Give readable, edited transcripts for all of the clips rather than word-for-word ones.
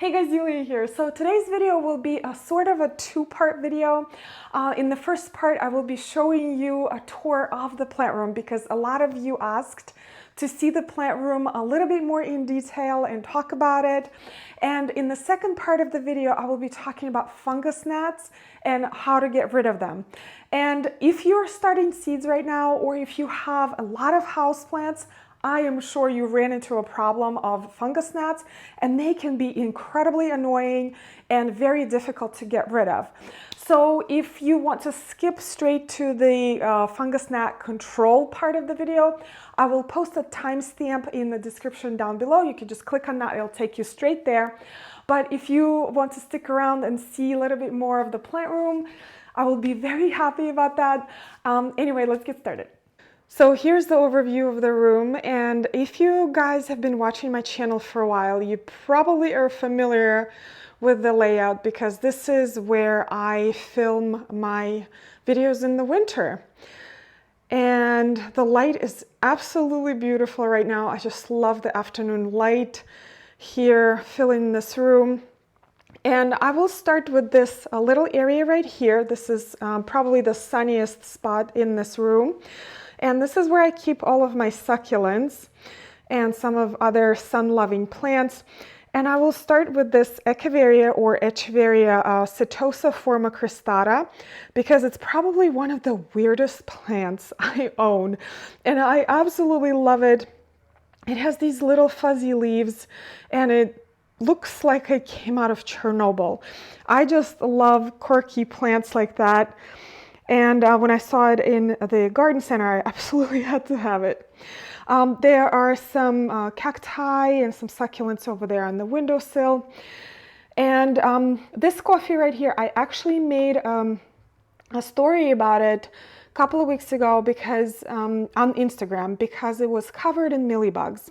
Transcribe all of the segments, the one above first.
Hey guys, Yuliya here. So today's video will be a sort of a two-part video. In the first part, I will be showing you a tour of the plant room because a lot of you asked to see the plant room a little bit more in detail and talk about it. And in the second part of the video, I will be talking about fungus gnats and how to get rid of them. And if you're starting seeds right now, or if you have a lot of houseplants, I am sure you ran into a problem of fungus gnats, and they can be incredibly annoying and very difficult to get rid of. So if you want to skip straight to the fungus gnat control part of the video, I will post a timestamp in the description down below. You can just click on that, it'll take you straight there. But if you want to stick around and see a little bit more of the plant room, I will be very happy about that. Anyway, let's get started. So here's the overview of the room, and if you guys have been watching my channel for a while, you probably are familiar with the layout because this is where I film my videos in the winter. And the light is absolutely beautiful right now. I just love the afternoon light here filling this room. And I will start with this little area right here. This is probably the sunniest spot in this room. And this is where I keep all of my succulents and some of other sun-loving plants. And I will start with this Echeveria or Echeveria Setosa cristata because it's probably one of the weirdest plants I own. And I absolutely love it. It has these little fuzzy leaves and it looks like it came out of Chernobyl. I just love quirky plants like that. And when I saw it in the garden center, I absolutely had to have it. There are some cacti and some succulents over there on the windowsill. And this coffee right here, I actually made a story about it a couple of weeks ago because on Instagram because it was covered in mealybugs.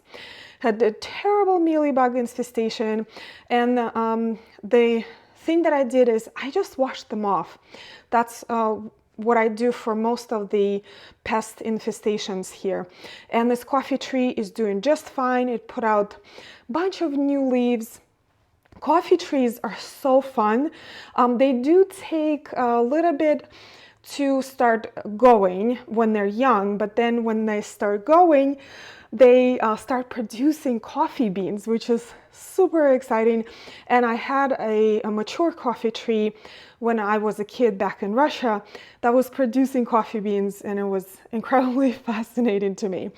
Had a terrible mealybug infestation, and the thing that I did is I just washed them off. That's what I do for most of the pest infestations here. And this coffee tree is doing just fine. It put out a bunch of new leaves. Coffee trees are so fun. They do take a little bit to start going when they're young, but then when they start going, they start producing coffee beans, which is super exciting. And I had a mature coffee tree when I was a kid back in Russia that was producing coffee beans, and it was incredibly fascinating to me.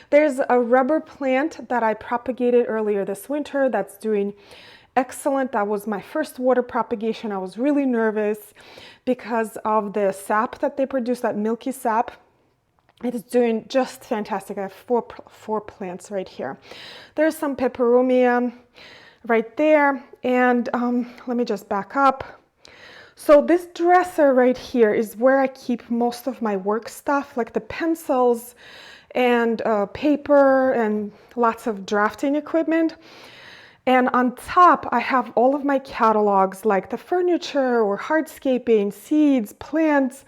There's a rubber plant that I propagated earlier this winter that's doing excellent. That was my first water propagation. I was really nervous because of the sap that they produce, that milky sap. It is doing just fantastic. I have four plants right here. There's some peperomia right there. And let me just back up. So this dresser right here is where I keep most of my work stuff, like the pencils and paper and lots of drafting equipment. And on top, I have all of my catalogs, like the furniture or hardscaping, seeds, plants,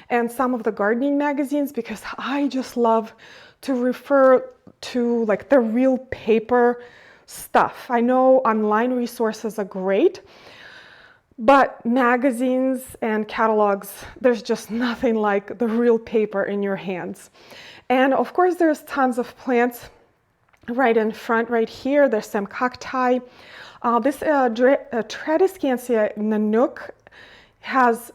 and some of the gardening magazines, because I just love to refer to like the real paper stuff. I know online resources are great, but magazines and catalogs, there's just nothing like the real paper in your hands. And of course, there's tons of plants right in front, right here. There's some cacti. This Tradescantia Nanook has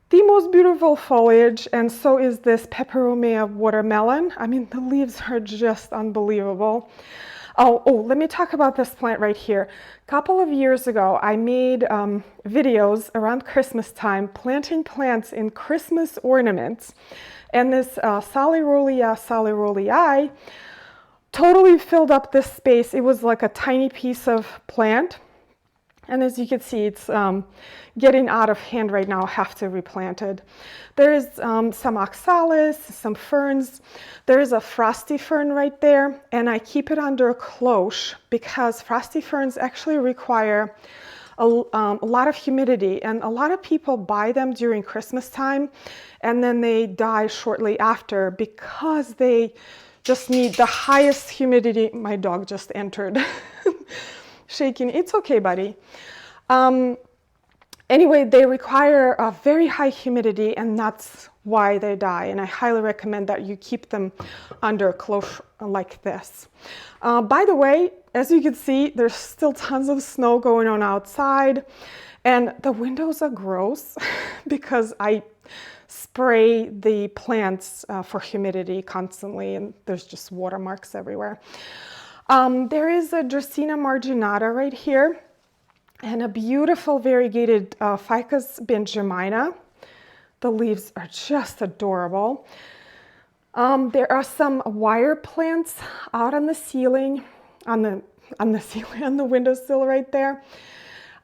the most beautiful foliage, and so is this Peperomia watermelon. I mean, the leaves are just unbelievable. Oh, let me talk about this plant right here. A couple of years ago, I made videos around Christmas time planting plants in Christmas ornaments. And this Yuliya salirolii totally filled up this space. It was like a tiny piece of plant. And as you can see, it's getting out of hand right now. I have to replant it. There's some oxalis, some ferns. There's a frosty fern right there, and I keep it under a cloche because frosty ferns actually require a lot of humidity, and a lot of people buy them during Christmas time, and then they die shortly after because they just need the highest humidity. My dog just entered. shaking. It's okay, buddy. Anyway, they require a very high humidity, and that's why they die. And I highly recommend that you keep them under close like this. By the way, as you can see, there's still tons of snow going on outside, and the windows are gross because I spray the plants for humidity constantly, and there's just watermarks everywhere. There is a Dracaena marginata right here, and a beautiful variegated Ficus benjamina. The leaves are just adorable. There are some wire plants out on the ceiling, on the windowsill right there.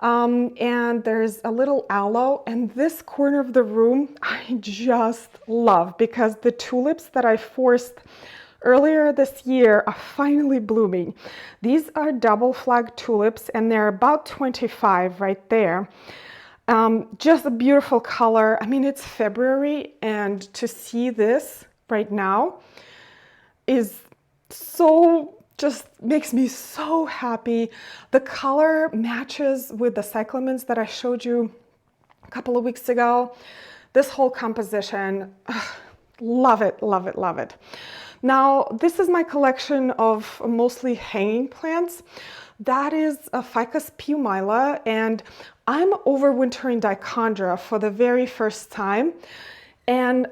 And there's a little aloe, and this corner of the room I just love because the tulips that I forced earlier this year are finally blooming. These are double flag tulips, and they're about 25 right there. Just a beautiful color. I mean, it's February, and to see this right now is just makes me so happy. The color matches with the cyclamens that I showed you a couple of weeks ago. This whole composition, love it, love it, love it. Now, this is my collection of mostly hanging plants. That is a Ficus pumila, and I'm overwintering dichondra for the very first time. And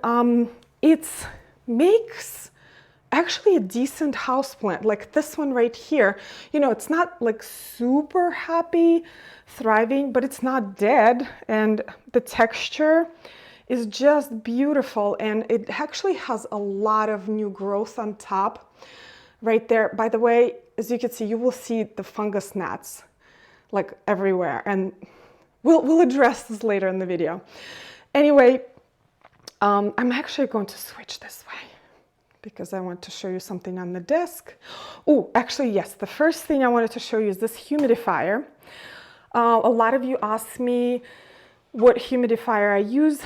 it makes actually a decent houseplant, like this one right here. You know, it's not like super happy, thriving, but it's not dead. And the texture is just beautiful, and it actually has a lot of new growth on top right there. By the way, as you can see, you will see the fungus gnats like everywhere, and we'll address this later in the video. Anyway, I'm actually going to switch this way because I want to show you something on the desk. Oh, actually, yes, the first thing I wanted to show you is this humidifier. A lot of you ask me what humidifier I use.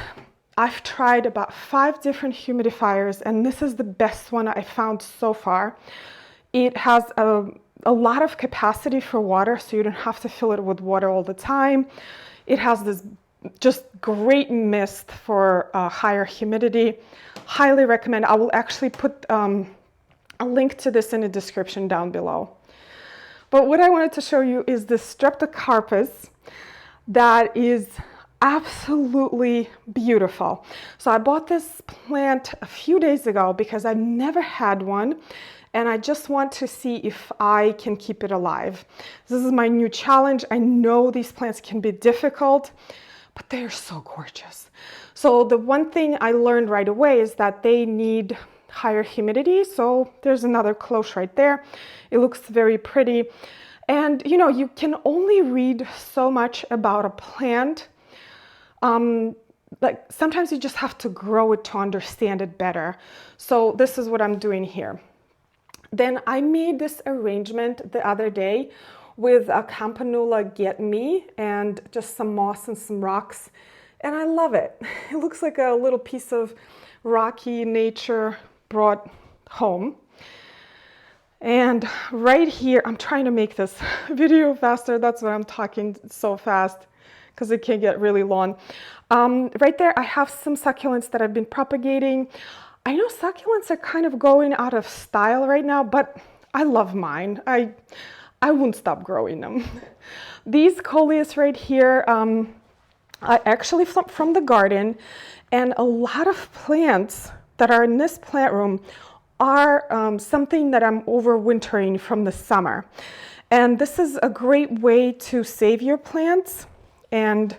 I've tried about 5 different humidifiers, and this is the best one I found so far. It has a lot of capacity for water, so you don't have to fill it with water all the time. It has this just great mist for higher humidity. Highly recommend. I will actually put a link to this in the description down below. But what I wanted to show you is the Streptocarpus that is absolutely beautiful. So I bought this plant a few days ago because I've never had one, and I just want to see if I can keep it alive. This is my new challenge. I know these plants can be difficult, but they're so gorgeous. So the one thing I learned right away is that they need higher humidity. So there's another cloche right there. It looks very pretty. And you know, you can only read so much about a plant. Like sometimes you just have to grow it to understand it better. So this is what I'm doing here. Then I made this arrangement the other day with a Campanula Get Me and just some moss and some rocks, and I love it. It looks like a little piece of rocky nature brought home. And right here, I'm trying to make this video faster. That's why I'm talking so fast, because it can get really long. Right there, I have some succulents that I've been propagating. I know succulents are kind of going out of style right now, but I love mine. I won't stop growing them. These coleus right here are actually from the garden, and a lot of plants that are in this plant room are something that I'm overwintering from the summer. And this is a great way to save your plants and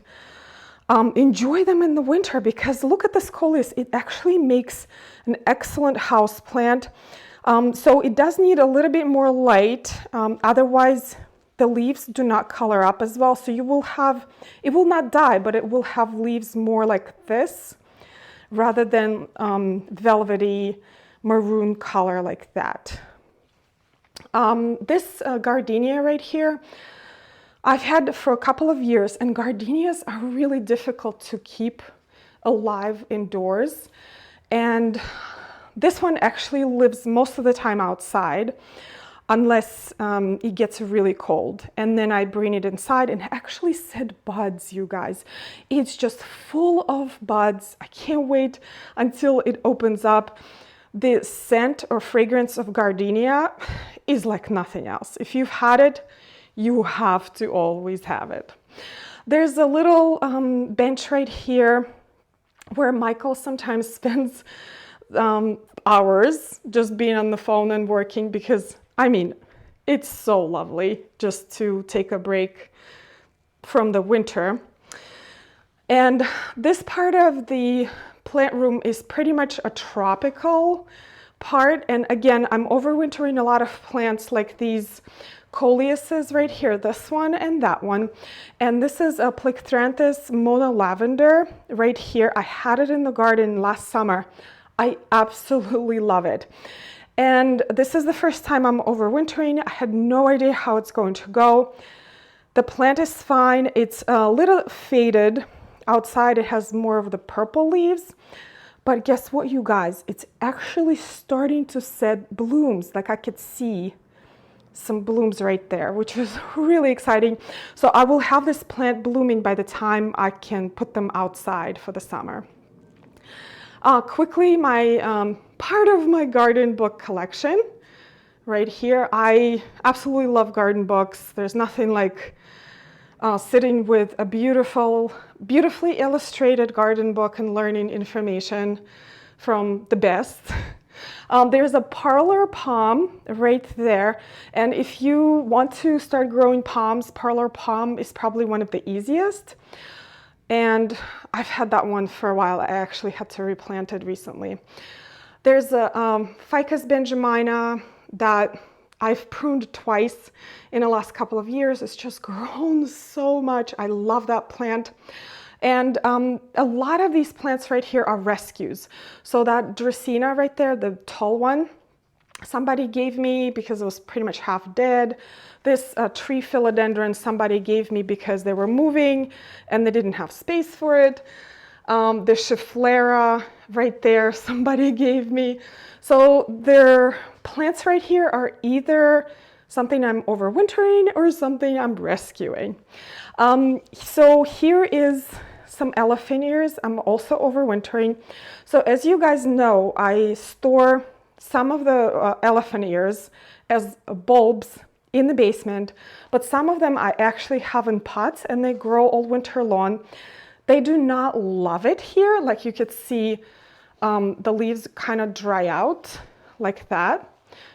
enjoy them in the winter, because look at this coleus. It actually makes an excellent house plant. So it does need a little bit more light. Otherwise, the leaves do not color up as well. So you will have, it will not die, but it will have leaves more like this rather than velvety maroon color like that. This gardenia right here, I've had for a couple of years, and gardenias are really difficult to keep alive indoors. And this one actually lives most of the time outside. unless it gets really cold. And then I bring it inside and actually set buds, you guys. It's just full of buds. I can't wait until it opens up. The scent or fragrance of gardenia is like nothing else. If you've had it, you have to always have it. There's a little bench right here where Michael sometimes spends hours just being on the phone and working, because I mean, it's so lovely just to take a break from the winter. And this part of the plant room is pretty much a tropical part. And again, I'm overwintering a lot of plants like these coleuses right here, this one and that one. And this is a Plectranthus mono lavender right here. I had it in the garden last summer. I absolutely love it. And this is the first time I'm overwintering. I had no idea how it's going to go. The plant is fine. It's a little faded. Outside it has more of the purple leaves. But guess what, you guys? It's actually starting to set blooms. Like I could see some blooms right there, which is really exciting. So I will have this plant blooming by the time I can put them outside for the summer. Quickly, my part of my garden book collection right here. I absolutely love garden books. There's nothing like sitting with a beautifully illustrated garden book and learning information from the best. There's a parlor palm right there. And if you want to start growing palms, parlor palm is probably one of the easiest. And I've had that one for a while. I actually had to replant it recently. There's a Ficus benjamina that I've pruned twice in the last couple of years. It's just grown so much. I love that plant. And a lot of these plants right here are rescues. So that Dracaena right there, the tall one, somebody gave me because it was pretty much half dead. This tree philodendron somebody gave me because they were moving and they didn't have space for it. The Schefflera right there somebody gave me. So their plants right here are either something I'm overwintering or something I'm rescuing. So here is some elephant ears. I'm also overwintering. So as you guys know, I store some of the elephant ears as bulbs in the basement, but some of them I actually have in pots and they grow all winter long. They do not love it here. Like you could see the leaves kind of dry out like that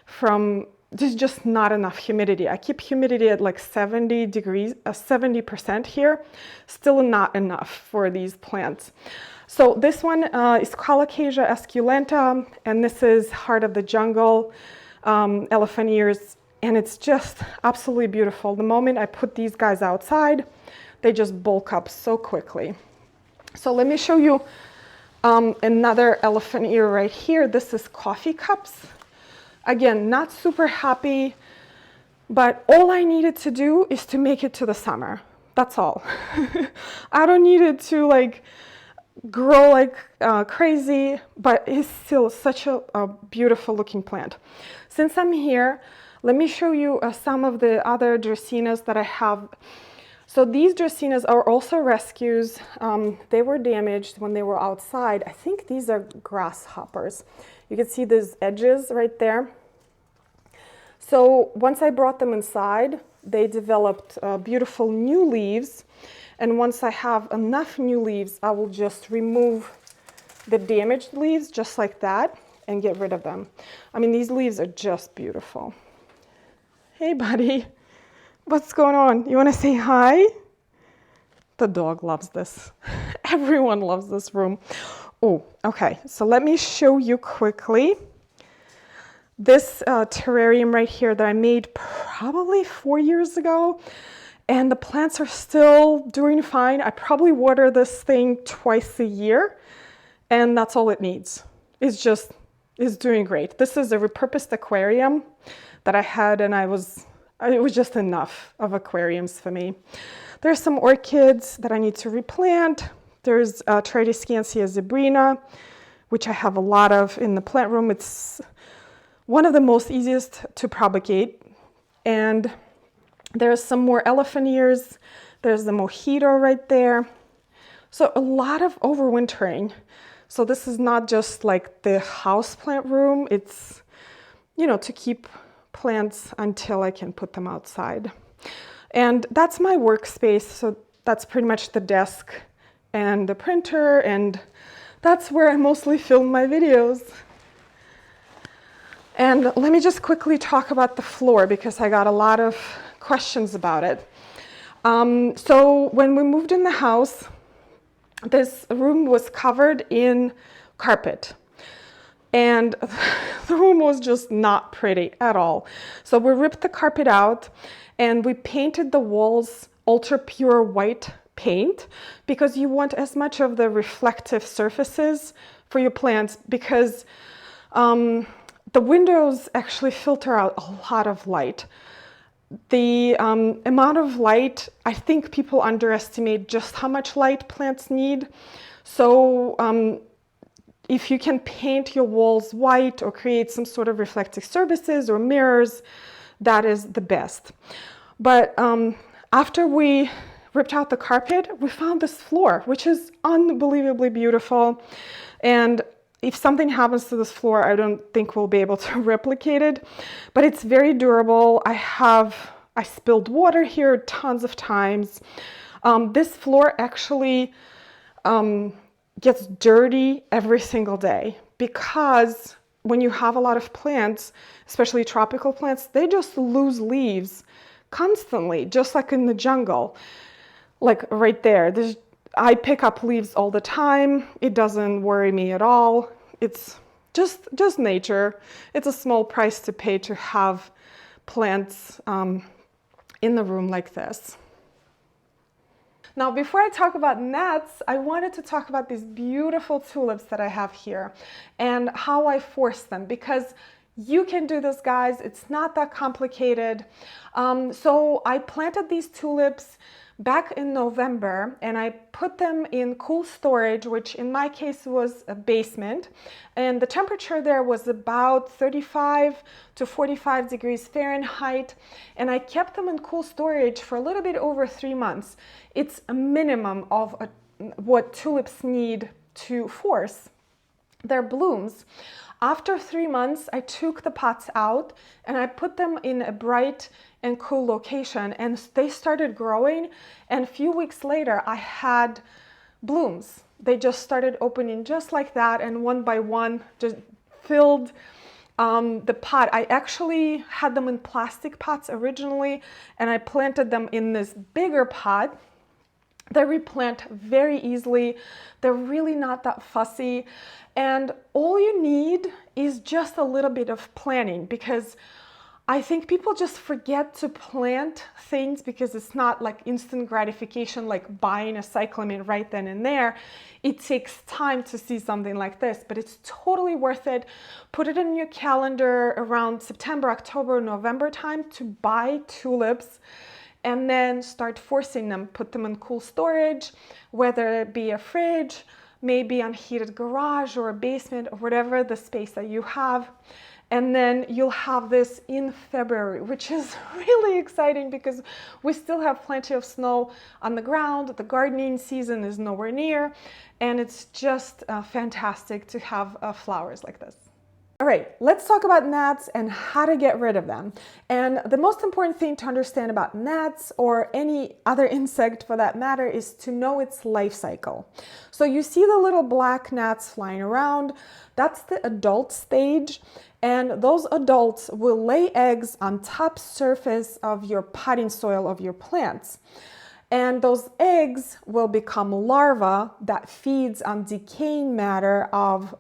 from there's just not enough humidity. I keep humidity at like 70 degrees, 70% here, still not enough for these plants. So this one is Colocasia esculenta, and this is Heart of the Jungle, elephant ears, and it's just absolutely beautiful. The moment I put these guys outside, they just bulk up so quickly. So let me show you another elephant ear right here. This is Coffee Cups. Again, not super happy, but all I needed to do is to make it to the summer. That's all. I don't need it to like grow like crazy, but it's still such a beautiful looking plant. Since I'm here, let me show you some of the other Dracaenas that I have. So these Dracaenas are also rescues. They were damaged when they were outside. I think these are grasshoppers. You can see these edges right there. So once I brought them inside, they developed beautiful new leaves. And once I have enough new leaves, I will just remove the damaged leaves just like that and get rid of them. I mean, these leaves are just beautiful. Hey, buddy. What's going on? You want to say hi? The dog loves this. Everyone loves this room. Oh, okay. So let me show you quickly this terrarium right here that I made probably 4 years ago. And the plants are still doing fine. I probably water this thing twice a year. And that's all it needs. It's doing great. This is a repurposed aquarium that I had, and it was just enough of aquariums for me. There's some orchids that I need to replant. There's Tradescantia zebrina, which I have a lot of in the plant room. It's one of the most easiest to propagate And there's some more elephant ears. There's the mojito right there. So a lot of overwintering. So this is not just like the house plant room. It's, you know, to keep plants until I can put them outside. And that's my workspace. So that's pretty much the desk and the printer, and that's where I mostly film my videos. And let me just quickly talk about the floor because I got a lot of questions about it. So when we moved in the house, this room was covered in carpet. And the room was just not pretty at all. So we ripped the carpet out and we painted the walls ultra pure white paint because you want as much of the reflective surfaces for your plants, because the windows actually filter out a lot of light. The amount of light, I think people underestimate just how much light plants need. So if you can paint your walls white or create some sort of reflective surfaces or mirrors, that is the best. But after we ripped out the carpet, we found this floor, which is unbelievably beautiful. And if something happens to this floor, I don't think we'll be able to replicate it, but it's very durable. I spilled water here tons of times. This floor actually gets dirty every single day because when you have a lot of plants, especially tropical plants, they just lose leaves constantly, just like in the jungle. Like right there, I pick up leaves all the time. It doesn't worry me at all. It's just nature. It's a small price to pay to have plants in the room like this. Now, before I talk about gnats, I wanted to talk about these beautiful tulips that I have here and how I force them, because you can do this, guys. It's not that complicated. So I planted these tulips back in November and I put them in cool storage, which in my case was a basement, and the temperature there was about 35 to 45 degrees Fahrenheit, and I kept them in cool storage for a little bit over 3 months. It's a minimum of what tulips need to force their blooms. After 3 months, I took the pots out and I put them in a bright and cool location, and they started growing, and a few weeks later I had blooms. They just started opening just like that, and one by one just filled the pot. I actually had them in plastic pots originally, and I planted them in this bigger pot. They replant very easily. They're really not that fussy. And all you need is just a little bit of planning, because I think people just forget to plant things because it's not like instant gratification, like buying a cyclamen right then and there. It takes time to see something like this, but it's totally worth it. Put it in your calendar around September, October, November time to buy tulips, and then start forcing them. Put them in cool storage, whether it be a fridge, maybe unheated garage or a basement or whatever the space that you have. And then you'll have this in February, which is really exciting because we still have plenty of snow on the ground. The gardening season is nowhere near, and it's just fantastic to have flowers like this. All right, let's talk about gnats and how to get rid of them. And the most important thing to understand about gnats, or any other insect for that matter, is to know its life cycle. So you see the little black gnats flying around. That's the adult stage. And those adults will lay eggs on top surface of your potting soil of your plants. And those eggs will become larvae that feeds on decaying matter of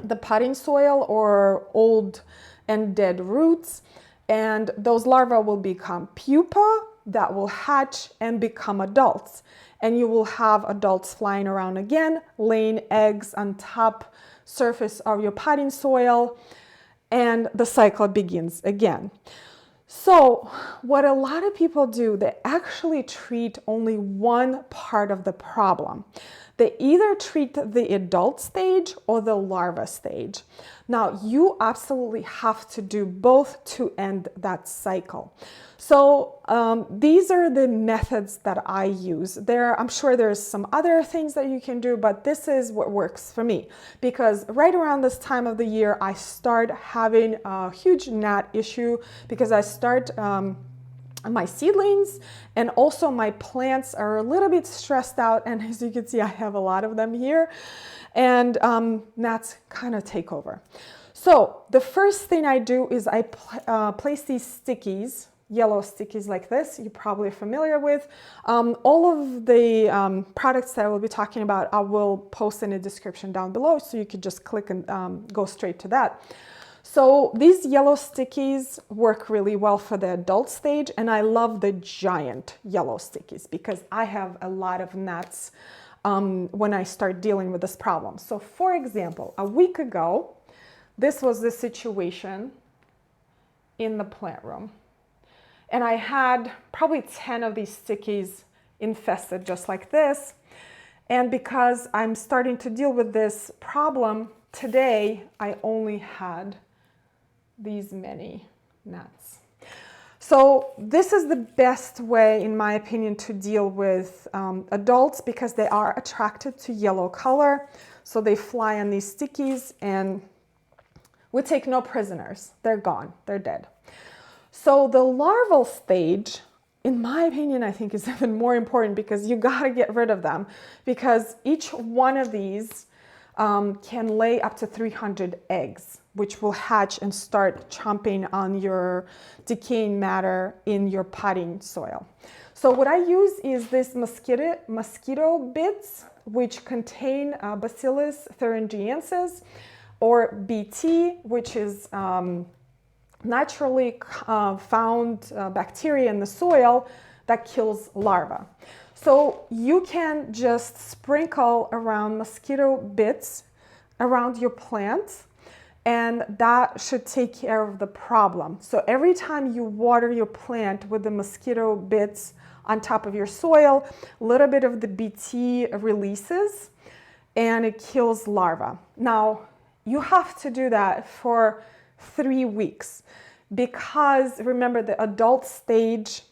the potting soil or old and dead roots. And those larvae will become pupa that will hatch and become adults. And you will have adults flying around again, laying eggs on top surface of your potting soil, and the cycle begins again. So what a lot of people do, they actually treat only one part of the problem. they either treat the adult stage or the larva stage. Now, you absolutely have to do both to end that cycle. So these are the methods that I use. I'm sure there's some other things that you can do, but this is what works for me, because right around this time of the year, I start having a huge gnat issue because I start my seedlings, and also my plants are a little bit stressed out, and as you can see, I have a lot of them here, and gnats kind of take over. So the first thing I do is I place these stickies, yellow stickies like this, you're probably familiar with. All of the products that I will be talking about, I will post in the description down below, so you could just click and go straight to that. So these yellow stickies work really well for the adult stage, and I love the giant yellow stickies because I have a lot of gnats when I start dealing with this problem. So for example, a week ago, this was the situation in the plant room. And I had probably 10 of these stickies infested just like this. And because I'm starting to deal with this problem, today I only had these many gnats. So this is the best way, in my opinion, to deal with adults because they are attracted to yellow color. So they fly on these stickies and we take no prisoners. They're gone, they're dead. So the larval stage, in my opinion, I think is even more important because you gotta get rid of them, because each one of these can lay up to 300 eggs, which will hatch and start chomping on your decaying matter in your potting soil. So what I use is this mosquito bits, which contain Bacillus thuringiensis, or BT, which is naturally found bacteria in the soil that kills larvae. So you can just sprinkle around mosquito bits around your plant, and that should take care of the problem. So every time you water your plant with the mosquito bits on top of your soil, a little bit of the BT releases and it kills larvae. Now, you have to do that for 3 weeks because remember, the adult stage,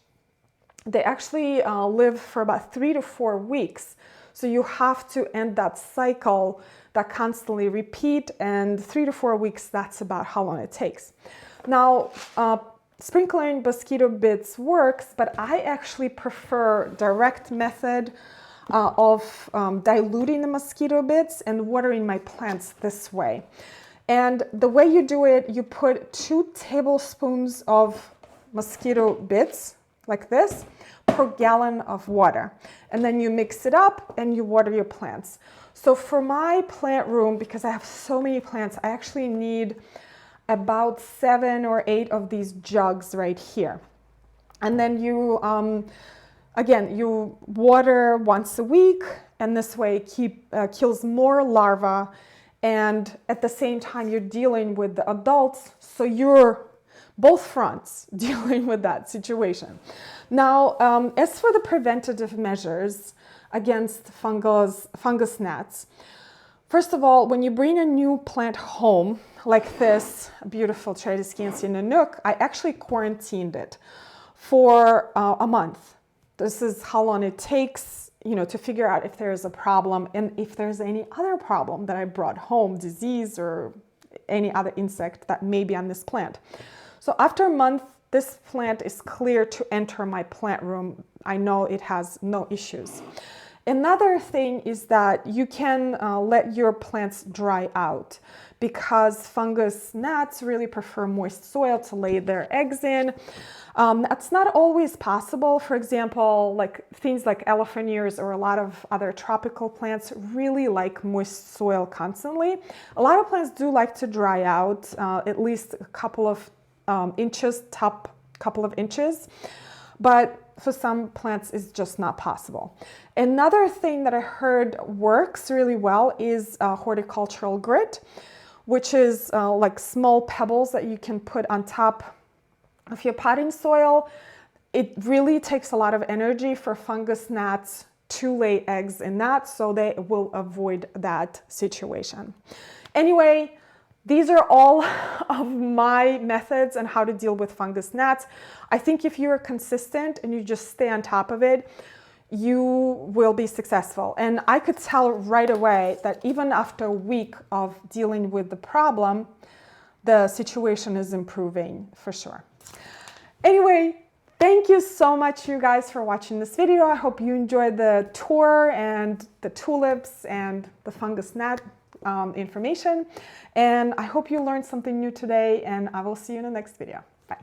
they actually live for about 3 to 4 weeks. So you have to end that cycle that constantly repeat, and 3 to 4 weeks, that's about how long it takes. Now, sprinkling mosquito bits works, but I actually prefer direct method of diluting the mosquito bits and watering my plants this way. And the way you do it, you put 2 tablespoons of mosquito bits like this per gallon of water, and then you mix it up and you water your plants. So for my plant room, because I have so many plants, I actually need about 7 or 8 of these jugs right here. And then you again, you water once a week, and this way kills more larvae, and at the same time you're dealing with the adults, so you're both fronts dealing with that situation. Now, as for the preventative measures against fungus gnats, first of all, when you bring a new plant home, like this beautiful Tradescantia Nanook, I actually quarantined it for a month. This is how long it takes, to figure out if there's a problem and if there's any other problem that I brought home, disease or any other insect that may be on this plant. So after a month, this plant is clear to enter my plant room. I know it has no issues. Another thing is that you can let your plants dry out because fungus gnats really prefer moist soil to lay their eggs in. That's not always possible. For example, things like elephant ears or a lot of other tropical plants really like moist soil constantly. A lot of plants do like to dry out at least a couple of inches, top couple of inches, but for some plants it's just not possible. Another thing that I heard works really well is horticultural grit, which is like small pebbles that you can put on top of your potting soil. It really takes a lot of energy for fungus gnats to lay eggs in that, so they will avoid that situation. Anyway, these are all of my methods on how to deal with fungus gnats. I think if you're consistent and you just stay on top of it, you will be successful. And I could tell right away that even after a week of dealing with the problem, the situation is improving for sure. Anyway, thank you so much, you guys, for watching this video. I hope you enjoyed the tour and the tulips and the fungus gnat information. And I hope you learned something new today, and I will see you in the next video. Bye.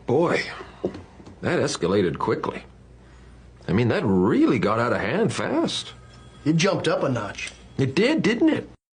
Boy, that escalated quickly. I mean, that really got out of hand fast. It jumped up a notch. It did, didn't it?